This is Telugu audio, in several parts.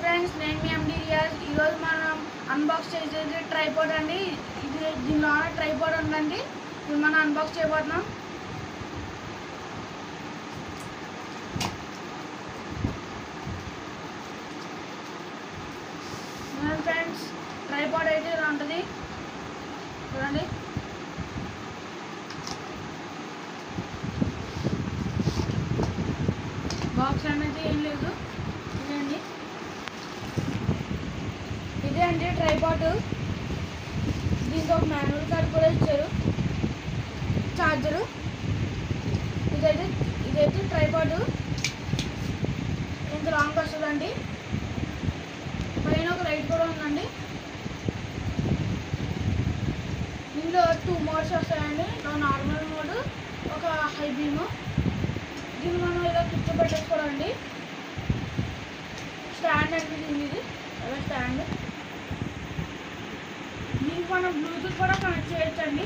ఫ్రెండ్స్, నేను మీ ఎండి రియాజ్. ఈరోజు మనం అన్బాక్స్ చేసేది ట్రైపాడ్ అండి. ఇది దీనిలో ట్రైపాడ్ ఉందండి. ఇది మనం అన్బాక్స్ చేయబోతున్నాం. ఫ్రెండ్స్, ట్రైపాడ్ అయితే ఇలా ఉంటుంది చూడండి. బాక్స్ అనేది ఏం లేదు, ఇదండి. ఇదే అండి ట్రైపాడ్. దీంతో ఒక మాన్యువల్ కార్డ్ కూడా ఇచ్చారు, చార్జరు. ఇదైతే ట్రైపాడ్ ఇంత లాంగ్ వస్తుందండి. పైన ఒక లైట్ కూడా ఉందండి. దీనిలో 2 మోడ్స్ వస్తాయండి. నార్మల్ మోడ్, ఒక హై బీమ్. దీన్ని మనం ఇలా కూర్చోబెట్టేసుకోవాలండి. స్టాండ్ అండి దీనిది, అలా స్టాండ్. దీనికి మనం బ్లూటూత్ కూడా కనెక్ట్ చేయొచ్చండి.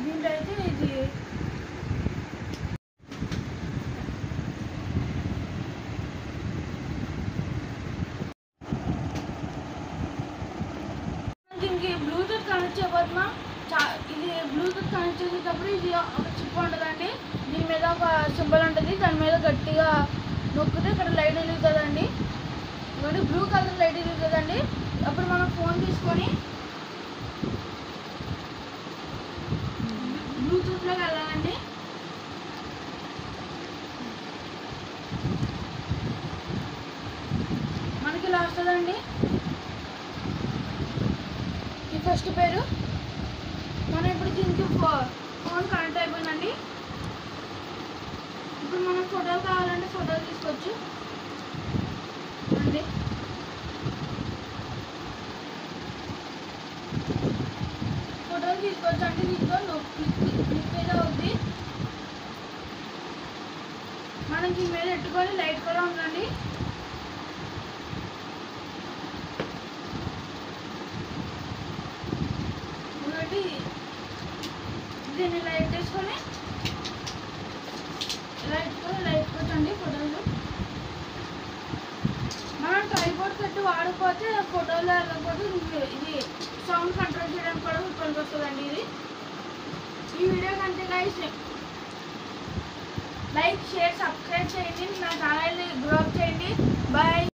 దీంట్లో అయితే ఇది దీనికి బ్లూటూత్ కనెక్ట్ చేయబోతున్నాం. ఇది బ్లూటూత్ కనెక్ట్ చేసేటప్పుడు ఇది ఒక చిప్ ఉంటుందండి. దీని మీద ఒక సింబల్ ఉంటుంది. దాని మీద గట్టిగా నొక్కితే ఇక్కడ లైట్ వెలుగుతుందండి. ఇవన్నీ బ్లూ కలర్ లైట్ వెలుగుతుందండి. అప్పుడు మనం ఫోన్ తీసుకొని బ్లూటూత్లోకి వెళ్ళాలండి. మనకి ఇలా వస్తుందండి. ఈ ఫస్ట్ పేరు మనం ఇప్పుడు దీనికి ఫోన్ కనెక్ట్ అయిపోయిందండి. ఇప్పుడు మనం ఫోటోలు కావాలంటే ఫోటోలు తీసుకోవచ్చు అండి. ఫోటోలు తీసుకోవచ్చు అంటే దీంట్లో క్లిక్ అయితే అవుతుంది. మనం దీని మీద పెట్టుకొని లైట్ కూడా ఉందండి. దీన్ని లైట్ వేసుకొని లైట్ పెట్టండి ఫోటోలు. మనం ట్రైపాడ్ సెట్ వాడకపోతే ఫోటోలు వెళ్ళకపోతే ఇది సౌండ్ కంట్రోల్ చేయడానికి కూడా పనికి వస్తుందండి. ఇది ఈ వీడియో కంటే లైక్, షేర్, సబ్స్క్రైబ్ చేయండి. నా ఛానల్ని గ్రో అప్ చేయండి. బాయ్.